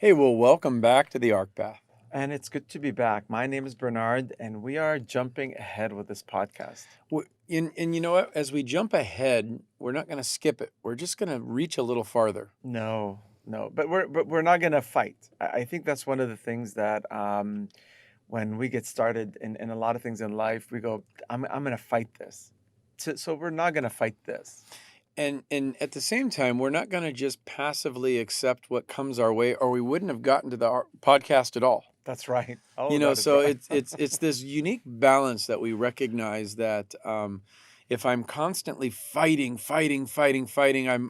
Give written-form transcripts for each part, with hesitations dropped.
Hey, well, welcome back to the ARC Path. And it's good to be back. My name is Bernard, and we are jumping ahead with this podcast. And you know what? As we jump ahead, we're not going to skip it. We're just going to reach a little farther. No, no, but we're not gonna fight. I think that's one of the things that when we get started in a lot of things in life, we go, I'm gonna fight this. So we're not gonna fight this. And at the same time, we're not going to just passively accept what comes our way, or we wouldn't have gotten to the podcast at all. That's right. Oh, that is So right. it's this unique balance that we recognize that if I'm constantly fighting,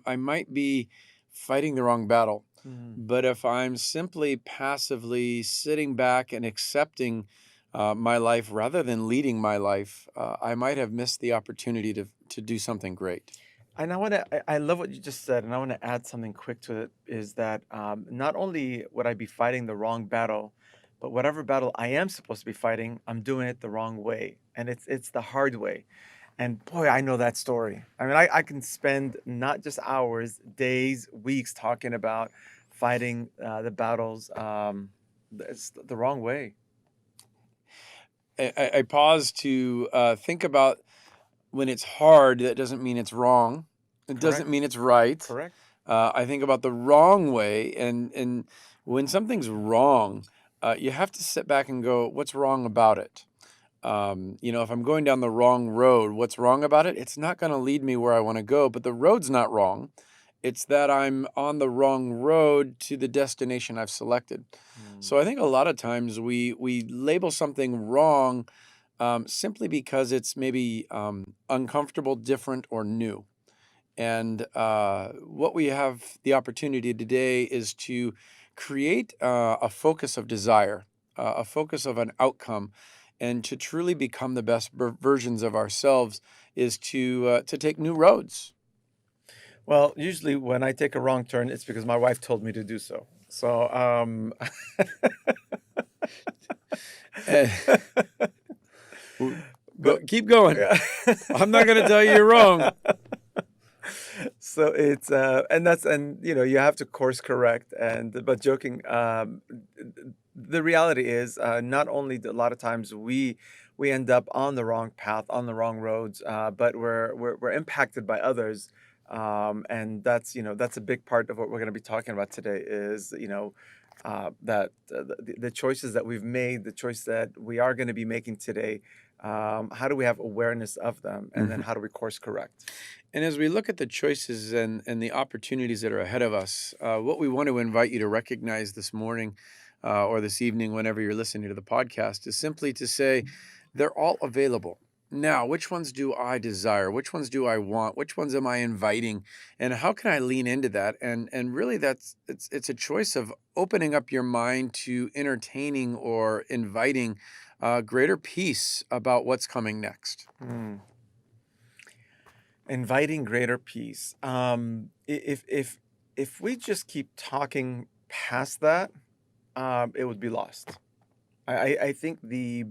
I might be fighting the wrong battle. Mhm. But if I'm simply passively sitting back and accepting my life rather than leading my life, I might have missed the opportunity to do something great. And I love what you just said, and I want to add something quick to it is that not only would I be fighting the wrong battle, but whatever battle I am supposed to be fighting, I'm doing it the wrong way. And it's the hard way. And boy, I know that story. I mean, I can spend not just hours, days, weeks talking about fighting the battles it's the wrong way. I pause to think about when it's hard, that doesn't mean it's wrong. It Correct? doesn't mean it's right. Correct? I think about the wrong way, and when something's wrong, you have to sit back and go, what's wrong about it? If I'm going down the wrong road, what's wrong about it? It's not going to lead me where I want to go, but the road's not wrong. It's that I'm on the wrong road to the destination I've selected. Mm. So I think a lot of times we label something wrong simply because it's maybe uncomfortable, different, or new. And what we have the opportunity today is to create a focus of desire, a focus of an outcome, and to truly become the best versions of ourselves is to take new roads. Well, usually when I take a wrong turn, it's because my wife told me to do so. So, Eh, Keep going. yeah. I'm not going to tell you you're wrong. So it's and that's and you have to course correct but joking the reality is not only a lot of times we end up on the wrong path on the wrong roads but we're impacted by others and that's a big part of what we're going to be talking about today is that the choices that we've made, the choice that we are going to be making today, how do we have awareness of them, and then Mhm. how do we course correct? And as we look at the choices and the opportunities that are ahead of us, what we want to invite you to recognize this morning or this evening, whenever you're listening to the podcast, is simply to say they're all available. Now, which ones do I desire? Which ones do I want? Which ones am I inviting? And how can I lean into that? And really, it's a choice of opening up your mind to entertaining or inviting greater peace about what's coming next. Hmm. Inviting greater peace. If we just keep talking past that, it would be lost. I think the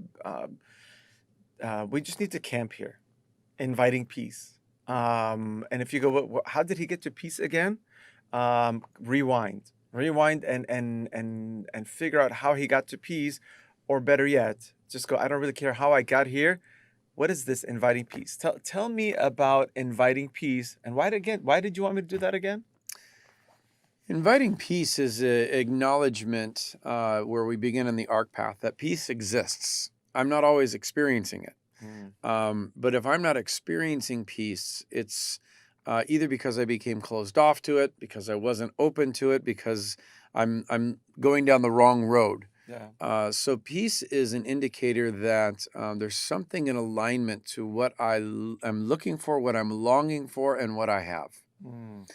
we just need to camp here, inviting peace. And if you go, how did he get to peace again? Rewind, and figure out how he got to peace, or better yet, just go. I don't really care how I got here. What is this inviting peace? Tell me about inviting peace, and why did you want me to do that again? Inviting peace is an acknowledgement where we begin on the arc path that peace exists. I'm not always experiencing it. Mm, But if I'm not experiencing peace, it's either because I became closed off to it, because I wasn't open to it, because I'm going down the wrong road. yeah. So peace is an indicator that there's something in alignment to what am looking for, what I'm longing for, and what I have. Mm.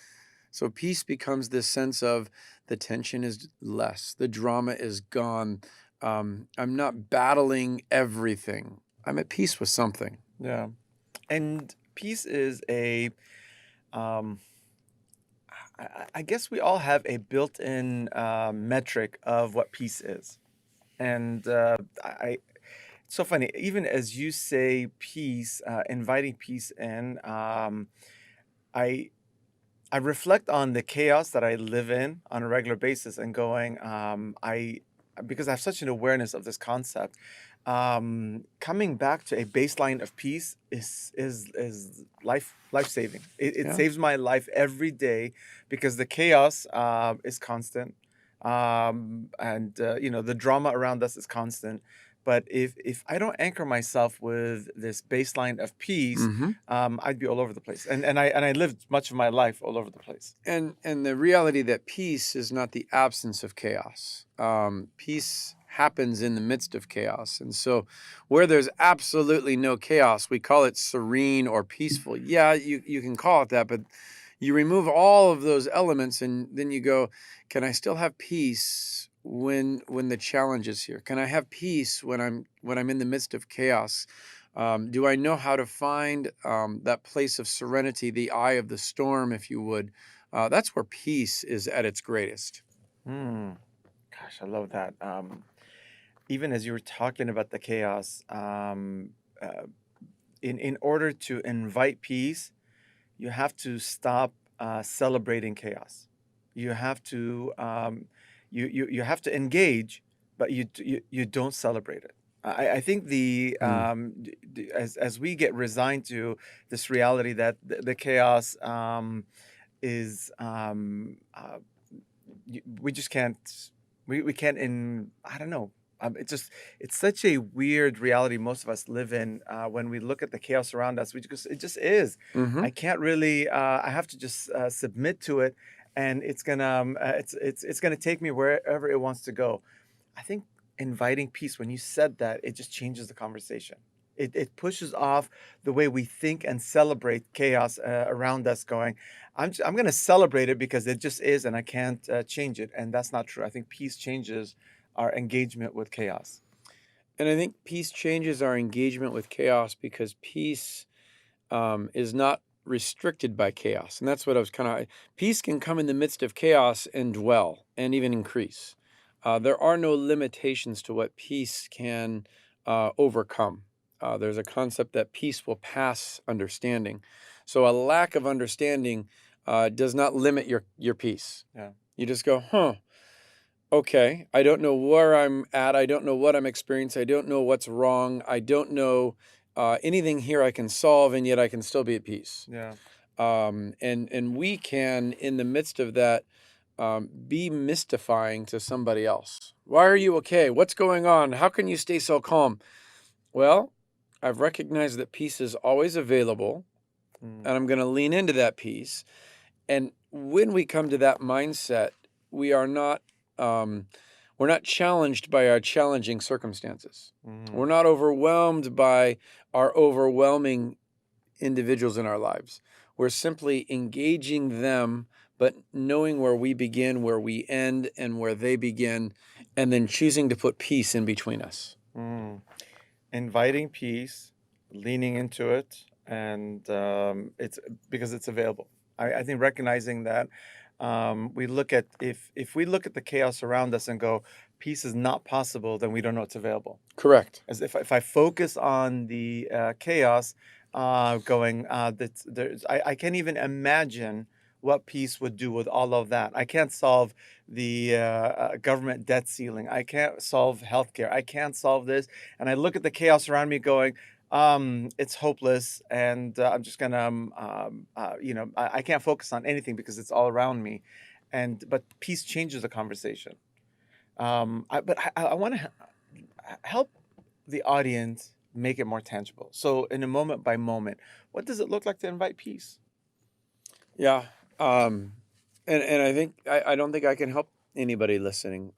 So peace becomes this sense of the tension is less, the drama is gone. I'm not battling everything. I'm at peace with something. Yeah. And peace is a um I guess we all have a built-in metric of what peace is. And it's so funny, even as you say peace, inviting peace in, I I reflect on the chaos that I live in on a regular basis and going, I because I have such an awareness of this concept, coming back to a baseline of peace is life saving. It Yeah. saves my life every day because the chaos is constant, and the drama around us is constant. But if I don't anchor myself with this baseline of peace, Hmm. I'd be all over the place. And I lived much of my life all over the place. And the reality that peace is not the absence of chaos. Peace happens in the midst of chaos. And so where there's absolutely no chaos, we call it serene or peaceful. Yeah, you can call it that, but you remove all of those elements and then you go, can I still have peace when the challenge is here? Can I have peace when I'm in the midst of chaos? Do I know how to find that place of serenity, the eye of the storm, if you would? That's where peace is at its greatest. Hmm. Gosh, I love that. Even as you were talking about the chaos, uh, in order to invite peace, you have to stop celebrating chaos. You have to you have to engage, but you don't celebrate it. I think Mm. as we get resigned to this reality that the chaos is we just can't we can't in I don't know. It's such a weird reality most of us live in when we look at the chaos around us. We just it just is. Hmm. I can't really. I have to just submit to it, and it's gonna take me wherever it wants to go. I think inviting peace, when you said that, it just changes the conversation. It pushes off the way we think and celebrate chaos around us, going, I'm going to celebrate it because it just is and I can't change it. And that's not true. I think peace changes our engagement with chaos. And I think peace changes our engagement with chaos because peace is not restricted by chaos. And that's what I was kind of. Peace can come in the midst of chaos and dwell and even increase. There are no limitations to what peace can overcome. There's a concept that peace will pass understanding. So a lack of understanding does not limit your peace. Yeah. You just go, huh, okay, I don't know where I'm at. I don't know what I'm experiencing. I don't know what's wrong. I don't know anything here I can solve, and yet I can still be at peace. Yeah. And we can, in the midst of that, be mystifying to somebody else. Why are you okay? What's going on? How can you stay so calm? Well, I've recognized that peace is always available, Mm, and I'm going to lean into that peace. And when we come to that mindset, we are not um, we're not challenged by our challenging circumstances. mm, We're not overwhelmed by our overwhelming individuals in our lives. We're simply engaging them, but knowing where we begin, where we end, and where they begin, and then choosing to put peace in between us. mm. Inviting peace, leaning into it, and it's because it's available. I think recognizing that we look at if we look at the chaos around us and go, peace is not possible, then we don't know it's available. Correct. As if I focus on the chaos, going that I can't even imagine what peace would do with all of that. I can't solve the government debt ceiling. I can't solve healthcare. I can't solve this. And I look at the chaos around me, going, it's hopeless, and I'm just gonna, I can't focus on anything because it's all around me. And but peace changes the conversation. But I want to help the audience make it more tangible. So, in a moment by moment, what does it look like to invite peace? Yeah. Um, and I think I don't think I can help anybody listening.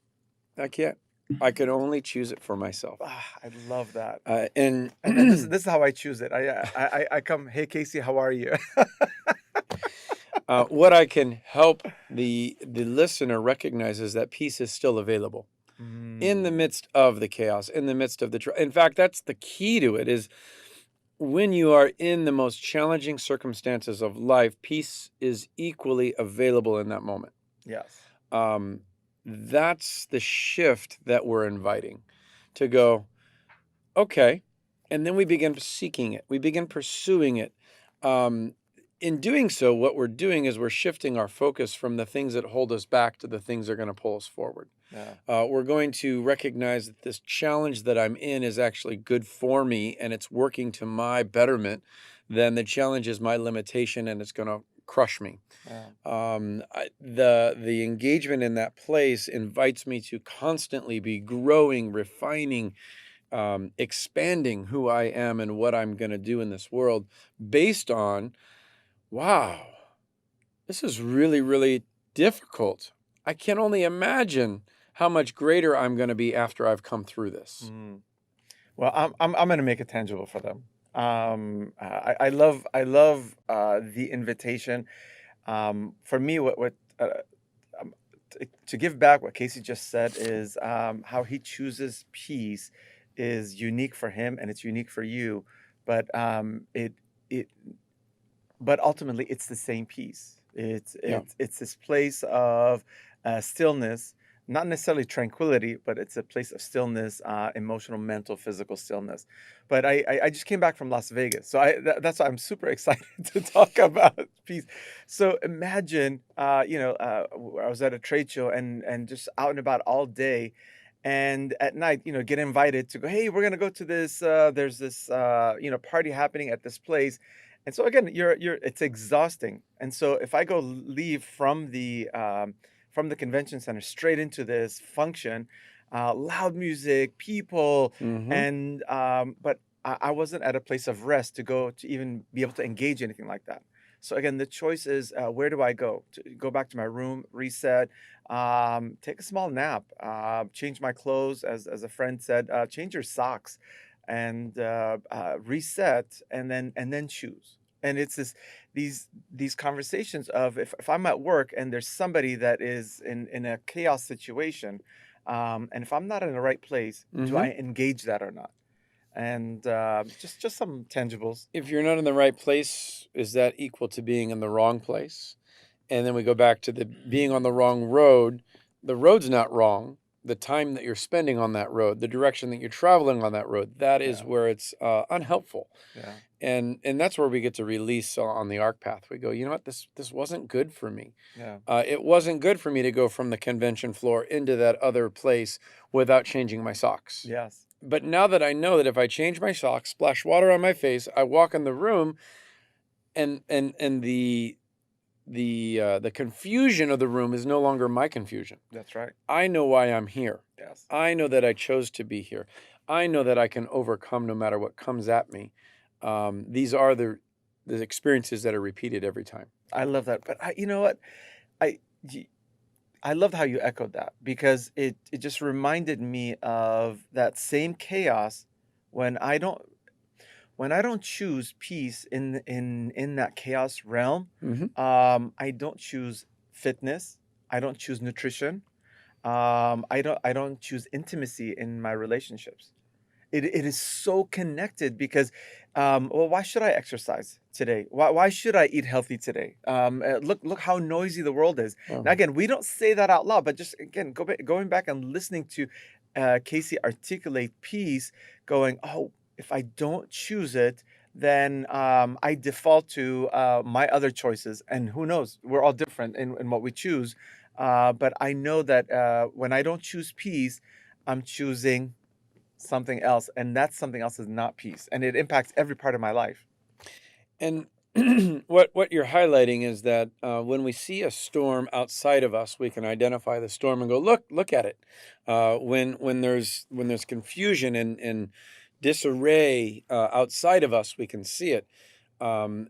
I can't. I can only choose it for myself. I love that. And And this is how I choose it. I come, hey Casey, how are you? what I can help the listener recognize is that peace is still available in the Mm, midst of the chaos, in the midst of in fact, that's the key to it is when you are in the most challenging circumstances of life, peace is equally available in that moment. yes. Um, that's the shift that we're inviting to go, okay. And then we begin seeking it. We begin pursuing it. Um, in doing so, what we're doing is we're shifting our focus from the things that hold us back to the things that are going to pull us forward. Yeah. We're going to recognize that this challenge that I'm in is actually good for me and it's working to my betterment. Then the challenge is my limitation and it's going to crush me. Yeah. The engagement in that place invites me to constantly be growing, refining, expanding who I am and what I'm going to do in this world based on, wow, this is really, really difficult. I can only imagine how much greater I'm going to be after I've come through this. Mm. Well, I'm gonna make it tangible for them. I love the invitation. For me, what to give back what Casey just said is how he chooses peace is unique for him and it's unique for you, but it but ultimately it's the same peace. It's Yeah. it's this place of stillness, not necessarily tranquility, but it's a place of stillness, emotional, mental, physical stillness. But I just came back from Las Vegas, so that's why I'm super excited to talk about peace. So imagine, I was at a trade show and just out and about all day. And at night, get invited to go. Hey, we're gonna go to this. There's this, party happening at this place, and so again, it's exhausting. And so if I go leave from the convention center straight into this function, loud music, people, Hmm. and but I wasn't at a place of rest to go to even be able to engage anything like that. So again, the choice is where do I go? To go back to my room, reset, take a small nap, change my clothes, as a friend said, change your socks, and reset, and then choose. And it's these conversations of if I'm at work and there's somebody that is in a chaos situation, and if I'm not in the right place, do I Hmm. engage that or not? And just some tangibles. If you're not in the right place, is that equal to being in the wrong place? And then we go back to the being on the wrong road. The road's not wrong. The time that you're spending on that road, the direction that you're traveling on that road, that is Yeah, where it's unhelpful. yeah, And that's where we get to release on the arc path. We go, you know what, this wasn't good for me. yeah, It wasn't good for me to go from the convention floor into that other place without changing my socks. yes, But now that I know that if I change my socks, splash water on my face, I walk in the room, and the confusion of the room is no longer my confusion. that's right. I know why I'm here. Yes, I know that I chose to be here. I know that I can overcome no matter what comes at me. These are the experiences that are repeated every time. I love that. But you know what? I y- I loved how you echoed that because it just reminded me of that same chaos when I don't choose peace in that chaos realm. Hmm. I don't choose fitness. I don't choose nutrition. I don't choose intimacy in my relationships. It is so connected because, well, why should I exercise today? Why should I eat healthy today? Look how noisy the world is. Now Um, again, we don't say that out loud, but just again, going back and listening to Casey articulate peace, going, oh, if I don't choose it, then I default to my other choices, and who knows? We're all different in what we choose, but I know that when I don't choose peace, I'm choosing something else, and that something else is not peace, and it impacts every part of my life. and what you're highlighting is that when we see a storm outside of us, we can identify the storm and go, look at it. When there's confusion and disarray outside of us, we can see it. Um,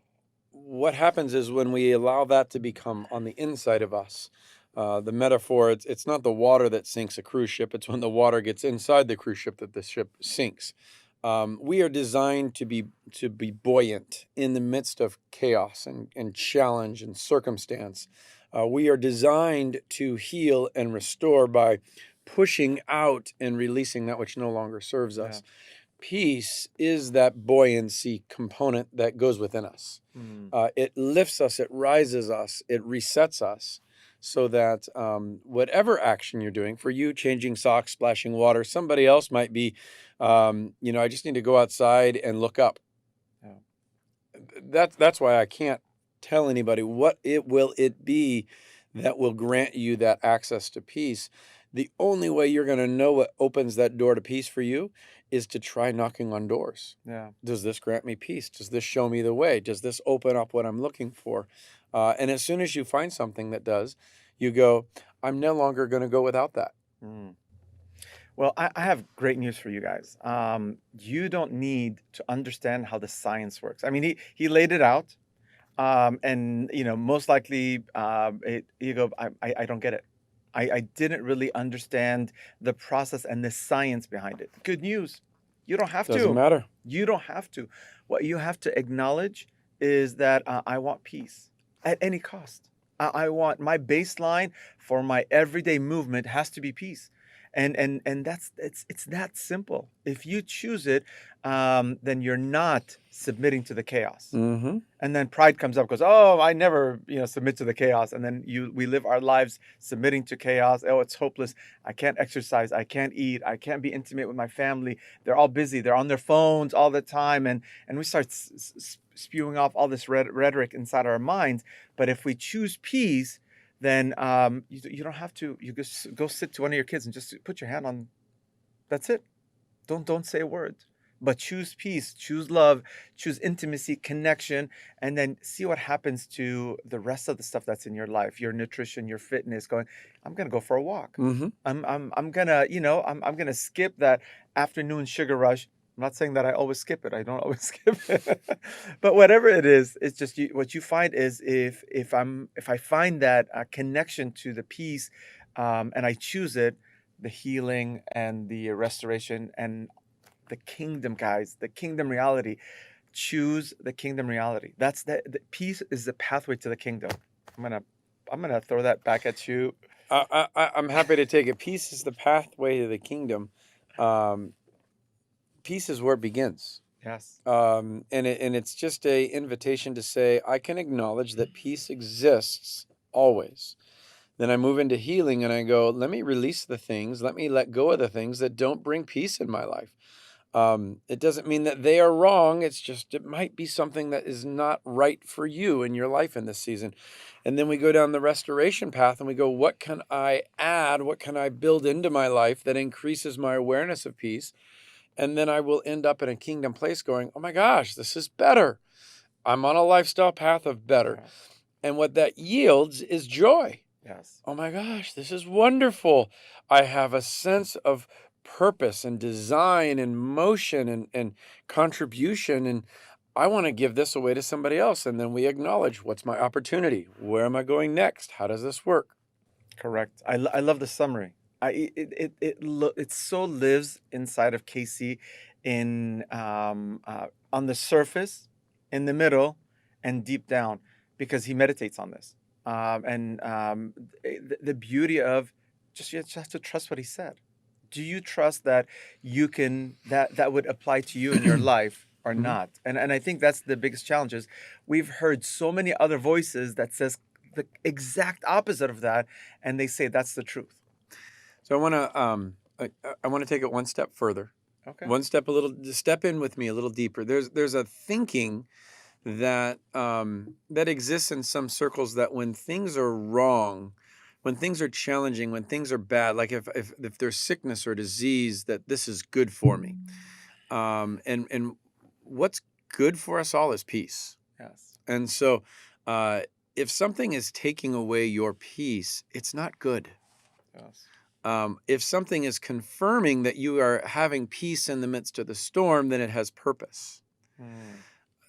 what happens is when we allow that to become on the inside of us, the metaphor, it's not the water that sinks a cruise ship, it's when the water gets inside the cruise ship that the ship sinks. We are designed to be buoyant in the midst of chaos and challenge and circumstance. We are designed to heal and restore by pushing out and releasing that which no longer serves Yeah. us. Peace is that buoyancy component that goes within us. Mm. It lifts us, it rises us, it resets us so that whatever action you're doing, for you, changing socks, splashing water, somebody else might be, I just need to go outside and look up. Yeah. That's why I can't tell anybody what it will it be that will grant you that access to peace. The only way you're going to know what opens that door to peace for you is to try knocking on doors. Yeah. Does this grant me peace? Does this show me the way? Does this open up what I'm looking for? And as soon as you find something that does, you go, I'm no longer going to go without that. Mm. Well, I have great news for you guys. You don't need to understand how the science works. I mean, he laid it out, and most likely, you go, I don't get it. I didn't really understand the process and the science behind it. Good news, you don't have Doesn't to. matter. You don't have to. What you have to acknowledge is that I want peace at any cost. I want my baseline for my everyday movement has to be peace, and that's it's that simple. If you choose it, then you're not submitting to the chaos. Mm-hmm. And then pride comes up, goes, oh, I never, submit to the chaos. And then we live our lives submitting to chaos. Oh, it's hopeless. I can't exercise. I can't eat. I can't be intimate with my family. They're all busy. They're on their phones all the time. And we start spewing off all this rhetoric inside our minds. But if we choose peace, then you don't have to. You just go sit to one of your kids and just put your hand on. That's it. Don't say a word. But choose peace, choose love, choose intimacy, connection, and then see what happens to the rest of the stuff that's in your life, your nutrition, your fitness. Going, I'm gonna go for a walk. Mm-hmm. I'm gonna, I'm gonna skip that afternoon sugar rush. I'm not saying that I always skip it. I don't always skip it. But whatever it is, it's just what you find is if I find that connection to the peace, and I choose it, the healing and the restoration and the kingdom, guys, the kingdom reality. Choose the kingdom reality. That's the peace is the pathway to the kingdom. I'm gonna throw that back at you. I'm happy to take it. Peace is the pathway to the kingdom. Um, Peace is where it begins. Yes. And it's just a invitation to say, I can acknowledge that peace exists always. Then I move into healing and I go, let me release the things, let me let go of the things that don't bring peace in my life. It doesn't mean that they are wrong. It's just, it might be something that is not right for you in your life in this season. And then we go down the restoration path and we go, what can I add? What can I build into my life that increases my awareness of peace? And then I will end up in a kingdom place going, oh my gosh, this is better. I'm on a lifestyle path of better. Yeah. And what that yields is joy. Yes. Oh my gosh, this is wonderful. I have a sense of purpose and design and motion and contribution. And I want to give this away to somebody else. And then we acknowledge, what's my opportunity? Where am I going next? How does this work? Correct. I love the summary. It so lives inside of Casey in on the surface, in the middle, and deep down, because he meditates on this. And the beauty of you just have to trust what he said. Do you trust that that would apply to you in your life or Mhm. not? And I think that's the biggest challenge is we've heard so many other voices that says the exact opposite of that, and they say that's the truth. So I want to take it one step further. Okay. One step a little step in with me a little deeper. There's a thinking that that exists in some circles that when things are wrong, when things are challenging, when things are bad, like if there's sickness or disease, that this is good for me. And what's good for us all is peace. Yes. And so uh, if something is taking away your peace, it's not good. Yes. If something is confirming that you are having peace in the midst of the storm, then it has purpose. Mm.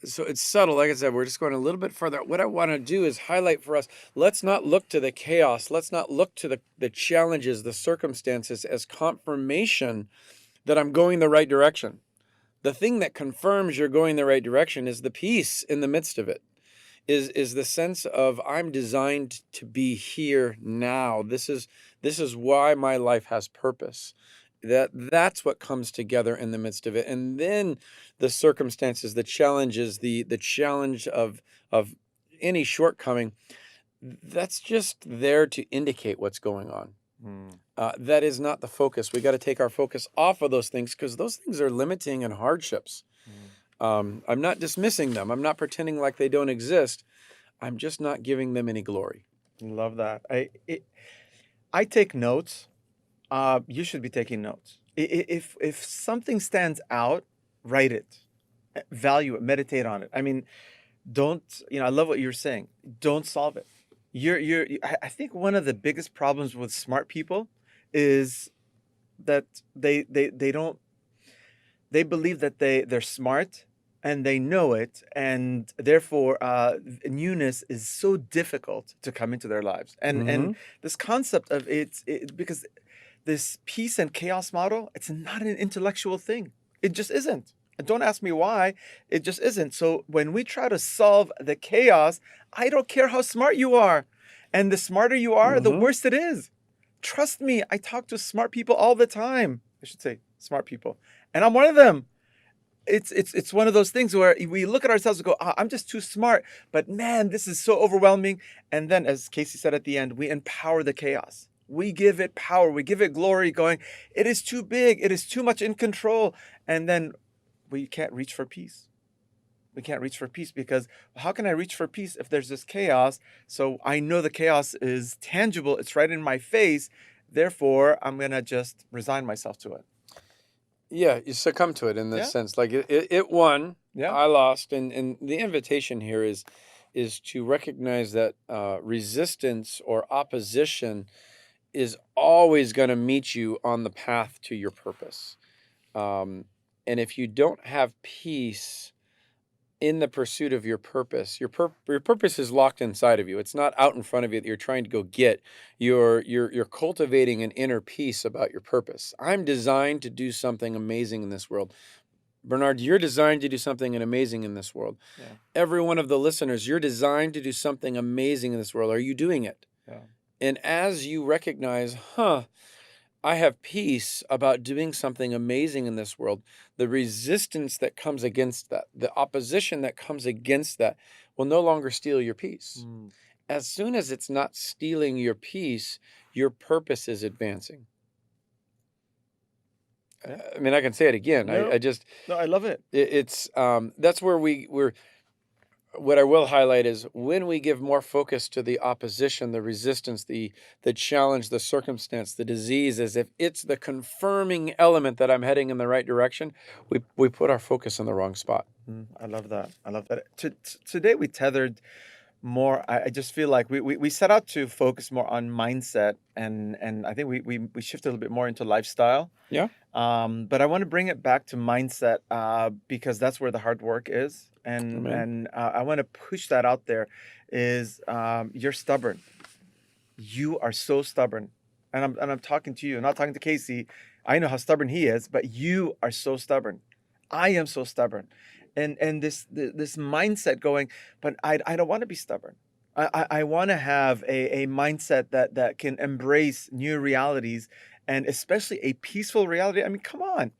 So it's subtle. Like I said, we're just going a little bit further. What I want to do is highlight for us, let's not look to the chaos. Let's not look to the challenges, the circumstances as confirmation that I'm going the right direction. The thing that confirms you're going the right direction is the peace in the midst of it. Is the sense of I'm designed to be here now. This is why my life has purpose. That's what comes together in the midst of it. And then the circumstances, the challenges, the challenge of any shortcoming, that's just there to indicate what's going on. Mm. That is not the focus. We got to take our focus off of those things because those things are limiting and hardships. Mm. I'm not dismissing them. I'm not pretending like they don't exist. I'm just not giving them any glory. Love that. I take notes. You should be taking notes. If something stands out, write it, value it, meditate on it. I mean, don't I love what you're saying. Don't solve it. I think one of the biggest problems with smart people is that they don't they believe that they're smart and they know it, and therefore newness is so difficult to come into their lives. And Hmm. this concept of because this peace and chaos model, it's not an intellectual thing. It just isn't. And don't ask me why. It just isn't. So when we try to solve the chaos, I don't care how smart you are. And the smarter you are, the Hmm. worse it is. Trust me, I talk to smart people all the time. I should say smart people. And I'm one of them. It's one of those things where we look at ourselves and go, I'm just too smart. But man, this is so overwhelming. And then, as Casey said at the end, we empower the chaos. We give it power. We give it glory, going, it is too big. It is too much in control. And then we can't reach for peace. We can't reach for peace because how can I reach for peace if there's this chaos? So I know the chaos is tangible. It's right in my face. Therefore, I'm going to just resign myself to it. Yeah, you succumb to it in this Yeah. sense. Like it won, Yeah. I lost, and the invitation here is to recognize that resistance or opposition is always going to meet you on the path to your purpose. Um, and if you don't have peace in the pursuit of your purpose, your purpose is locked inside of you. It's not out in front of you that you're trying to go get. You're cultivating an inner peace about your purpose. I'm designed to do something amazing in this world. Bernard, you're designed to do something amazing in this world. Yeah. Every one of the listeners, you're designed to do something amazing in this world. Are you doing it? Yeah. And as you recognize, I have peace about doing something amazing in this world, the resistance that comes against that, the opposition that comes against that will no longer steal your peace. Mm. As soon as it's not stealing your peace, your purpose is advancing. Yeah. I mean, I can say it again. No, I just, no, I love it. it's, that's where we're, what I will highlight is when we give more focus to the opposition, the resistance, the challenge, the circumstance, the disease, as if it's the confirming element that I'm heading in the right direction, we put our focus in the wrong spot. I love that. I love that. Today we tethered more. I just feel like we set out to focus more on mindset, and I think we shifted a little bit more into lifestyle. Yeah. But I want to bring it back to mindset because that's where the hard work is, and Amen. and I want to push that out there. Is you're stubborn. You are so stubborn, and I'm talking to you. I'm not talking to Casey. I know how stubborn he is, but you are so stubborn. I am so stubborn, and this mindset going. But I don't want to be stubborn. I want to have a mindset that can embrace new realities, and especially a peaceful reality. I mean, come on,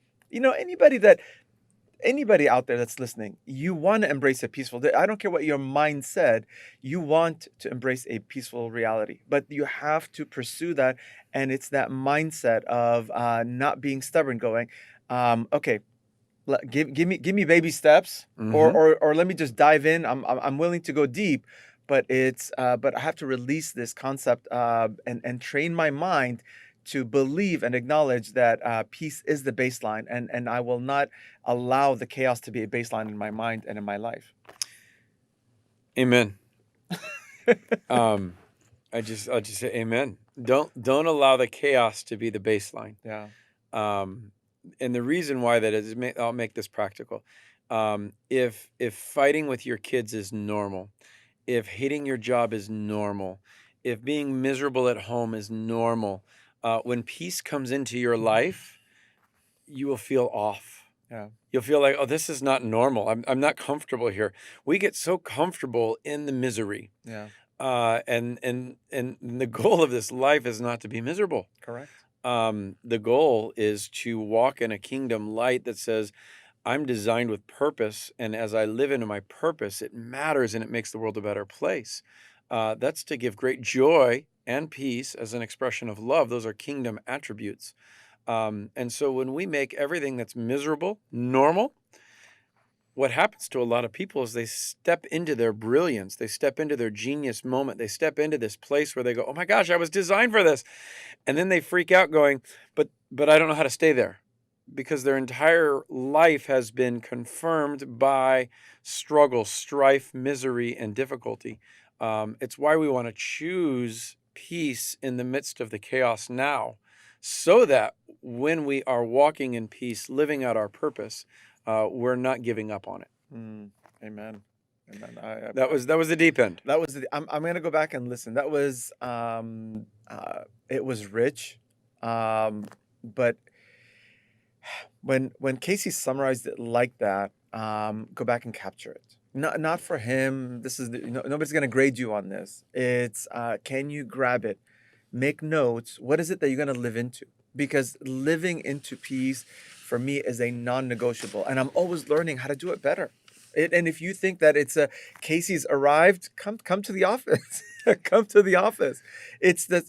anybody out there that's listening, you want to embrace a peaceful day. I don't care what your mind said, you want to embrace a peaceful reality, but you have to pursue that. And it's that mindset of not being stubborn, going, okay, give me baby steps, or, Mm-hmm. or let me just dive in. I'm willing to go deep, but but I have to release this concept and train my mind to believe and acknowledge that peace is the baseline, and I will not allow the chaos to be a baseline in my mind and in my life. Amen. Um, I'll just say amen. Don't allow the chaos to be the baseline. Yeah. Um, and the reason why that is, I'll make this practical. If fighting with your kids is normal, if hating your job is normal, if being miserable at home is normal, when peace comes into your life, you will feel off. Yeah. You'll feel like, oh, this is not normal. I'm not comfortable here. We get so comfortable in the misery. Yeah. And the goal of this life is not to be miserable. Correct. The goal is to walk in a kingdom light that says, I'm designed with purpose, and as I live into my purpose, it matters and it makes the world a better place. That's to give great joy and peace as an expression of love. Those are kingdom attributes. And so when we make everything that's miserable normal, what happens to a lot of people is they step into their brilliance, they step into their genius moment, they step into this place where they go, "Oh my gosh, I was designed for this." And then they freak out going, "But I don't know how to stay there." Because their entire life has been confirmed by struggle, strife, misery, and difficulty. It's why we want to choose peace in the midst of the chaos now, so that when we are walking in peace, living out our purpose, we're not giving up on it. Mm, amen. Amen. That was the deep end. That was I'm gonna go back and listen. That was it was rich, but when Casey summarized it like that, go back and capture it. Not for him. This is nobody's gonna grade you on this. It's can you grab it, make notes. What is it that you're gonna live into? Because living into peace for me is a non-negotiable, and I'm always learning how to do it better. And if you think that it's a Casey's arrived, come to the office. Come to the office. It's that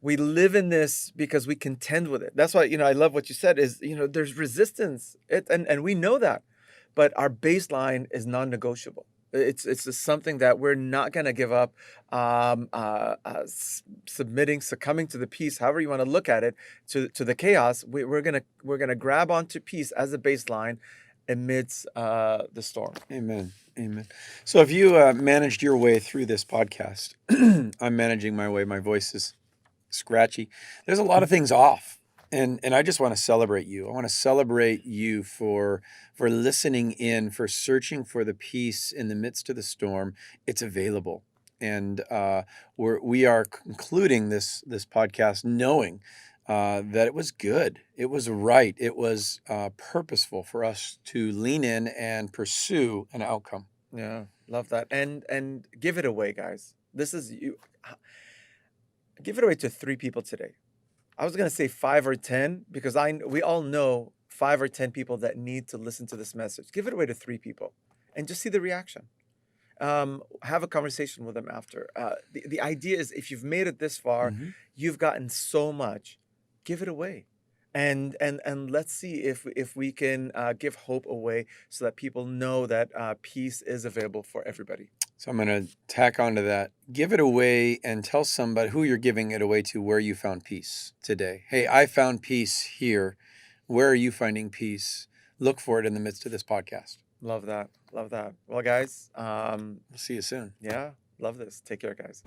we live in this because we contend with it. That's why, I love what you said is, there's resistance. And we know that, but our baseline is non-negotiable. It's just something that we're not going to give up, submitting, succumbing to the peace, however you want to look at it, to the chaos. We're gonna grab onto peace as a baseline amidst the storm. Amen. Amen. So if you managed your way through this podcast, I'm managing my way. My voice is scratchy. There's a lot of things off. And I just want to celebrate you. I want to celebrate you for listening in, for searching for the peace in the midst of the storm. It's available. And we are concluding this podcast knowing that it was good. It was right. It was purposeful for us to lean in and pursue an outcome. Yeah, love that. And give it away, guys. This is you. Give it away to 3 people today. I was gonna say 5 or 10 because we all know 5 or 10 people that need to listen to this message. Give it away to 3 people, and just see the reaction. Have a conversation with them after. The idea is, if you've made it this far, Mhm. you've gotten so much. Give it away, and let's see if we can give hope away so that people know that peace is available for everybody. So I'm going to tack onto that. Give it away and tell somebody who you're giving it away to where you found peace today. Hey, I found peace here. Where are you finding peace? Look for it in the midst of this podcast. Love that. Love that. Well, guys, We'll see you soon. yeah, love this. Take care, guys.